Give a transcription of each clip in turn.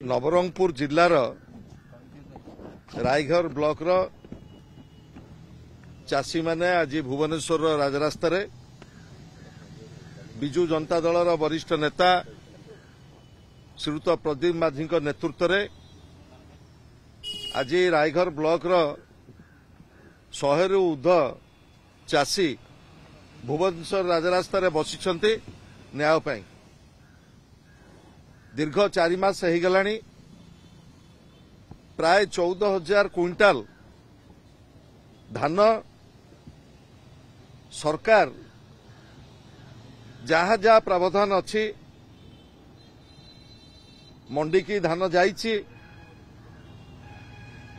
Nabarangpur जिल्लार रायघर block चाषी माने आज भुवनेश्वर राजरास्ता बिजु जनता दल वरिष्ठ नेता श्रीयुत प्रदीप माझी नेतृत्व में आज रायघर ब्लॉक 100 रु ऊर्ध्व चाषी भुवनेश्वर राजरास्ता बसिछन्ति न्याय पाई। दीर्घ 4 मास हो गलानी प्राय 14,000 क्विंटाल धान सरकार जहा जहा प्रावधान अच्छी मंडी की धान जाइछि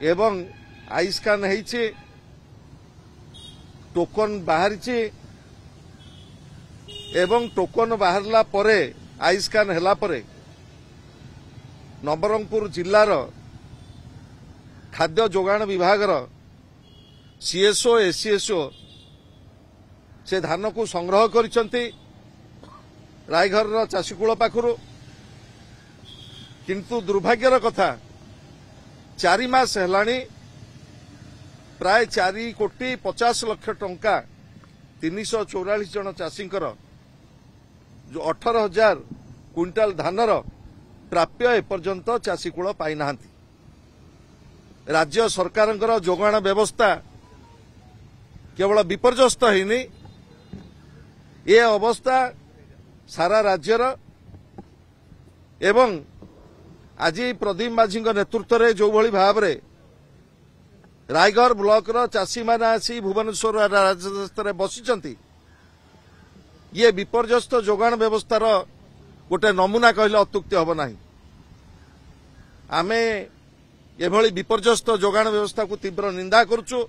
एवं आइस्कान हेछि टोकन बाहरिछि एवं टोकन बाहरला परे आइस्कान हेला परे नवरंगपुर जिल्लार खाद्य जोगाण विभाग सीएसओ एसीएसओ से धान को संग्रह करिसंती रायघर चाषीकूल पाखरु। किंतु दुर्भाग्यर कथा 4 मास हेलानी प्राय 4,50,00,000 टंका 344 जन चाषींकर जो 18,000 क्विंटाल धानर प्राप्य एपर्यंत चाषीकूल पाई नाहांती। राज्य सरकारंकर जोगाण व्यवस्था केवल विपर्यस्त होइनी ये अवस्था सारा राज्यर एवं आज प्रदीप माझी नेतृत्व में जो भली भाव में रायघर ब्लॉक चाषी माने आसी भुवनेश्वर राजरास्ता बसिछन्ति ये विपर्यस्त जोगाण व्यवस्थार गोटे नमूना कहले अत्युक्ति हब नाही। आमे एभली विपर्यस्त जोगाण व्यवस्था को तीव्र निंदा करुचु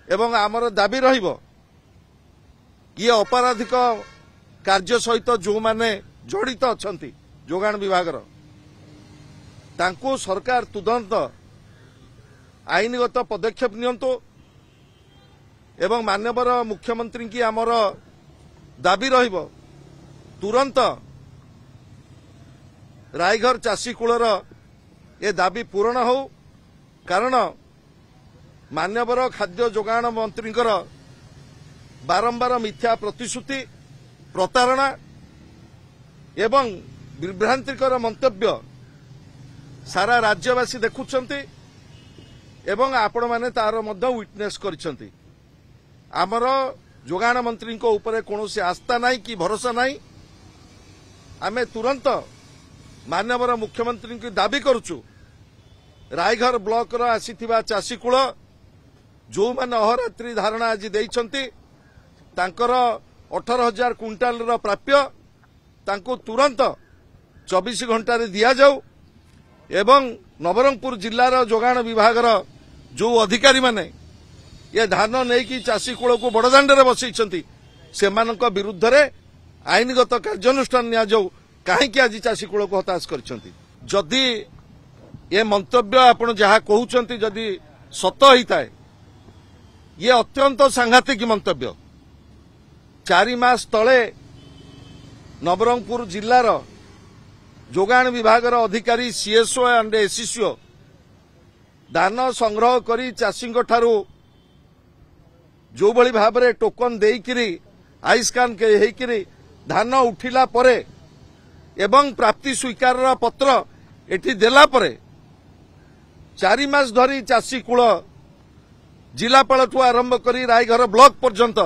एवं आमर दाबी रहिबो ये अपराधिक कार्य सहित जो माने जड़ित अछंती जोगाण विभागर तांको सरकार तुरंत आईनगत पदक्षेप नियंतु एवं माननीय मुख्यमंत्री की आमर दाबी रहिबो तुरंत रायघर चाषीकूलर ए दाबी पूरण हो। कारण मान्यवर खाद्य जोगाण मंत्री बारंबार मिथ्या प्रतिश्रुति प्रतारणा एवं विभ्रांतिकर मंतव्य सारा राज्यवासी देखुछन्ति एवं आपण माने तार मध्य विटनेस करिसन्ति। आमर जोगाण मंत्री को ऊपर कौनसी आस्था नहीं कि भरोसा नहीं। आमे तुरंत माननीय मुख्यमंत्री की दाबी करुचु रायघर ब्लॉक आसीथिबा चाषीकूल जो माने अहरात्रि धारणा आज देइछन्ति तांकर 18,000 क्विंटाल प्राप्य तांको तुरंत 24 घंटा दिया जाऊ एवं नवरंगपुर जिल्लार जोगाण विभागर जो अधिकारी माने ये धान नहीं चाषीकूल को बड़दाण्ड बसई सेमानक विरुद्ध रे आईनगत कार्यानुष्ठान निया जाऊ कहीं आज चाषीकूल को हताश करछन्ति। जदि ये मंतव्य आपण जहा कहउछन्ति जदि सत होता है ये अत्यंत सांघातिक मंतव्य। 4 मास तले नवरंगपुर जिल्लार जोगाण विभागर अधिकारी सीएसओ एंड एसीसीओ धान संग्रह करी चाषींक ठारू जो भली भाव में टोकन देइकिरी आइस्कान के हेकिरी धान उठिला परे एवं प्राप्ति स्वीकार पत्र एठी देला परे 4 मास धरी चाषीकूल जिलापालठू आरंभ करी रायघर ब्लॉक पर्यंत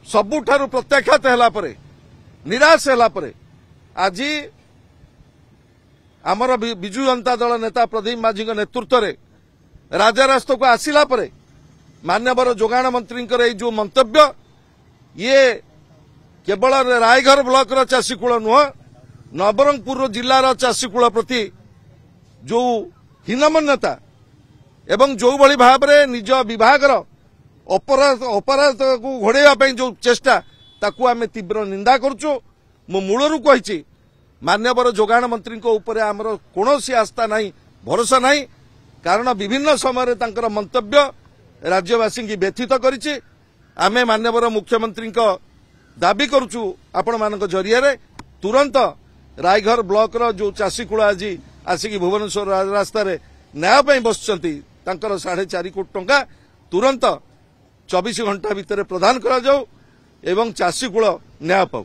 सबुठारू प्रत्याख्यात होला परे निराश होला परे आज आमर बिजु जनता दल नेता प्रदीप माझी नेतृत्व में राजरास्ता को आसिला परे मान्यवर जोगाण मंत्री जो मंतव्य ये केवल रायघर ब्लॉक चाषीकूल नुह नवरंगपुर जिलार चाषीकूल प्रति जो हीनमान्यता एवं जो भली भाव में निज विभाग अपराध को घोड़ाई जो चेष्टा ताकू आमे तीव्र निंदा करुचु। मु मूलरू कही मान्यवर जोगाण मंत्री ऊपर आमर कौनसी आस्था नहीं भरोसा नहीं। कारण विभिन्न समय तांकर मंतव्य राज्यवासी की व्यथित करिछि। आमे मान्यवर मुख्यमंत्री दाबी करुचु आपण मान जरिया तुरंत रायघर ब्लॉक रो जो चाषी कूल आज आसिक भुवनेश्वर रास्ता न्याय बसुंच 4.5 कोटी टंका तुरंत 24 घंटा भितर प्रदान करा जाऊ एवं चाषी कूल न्याय पाऊ।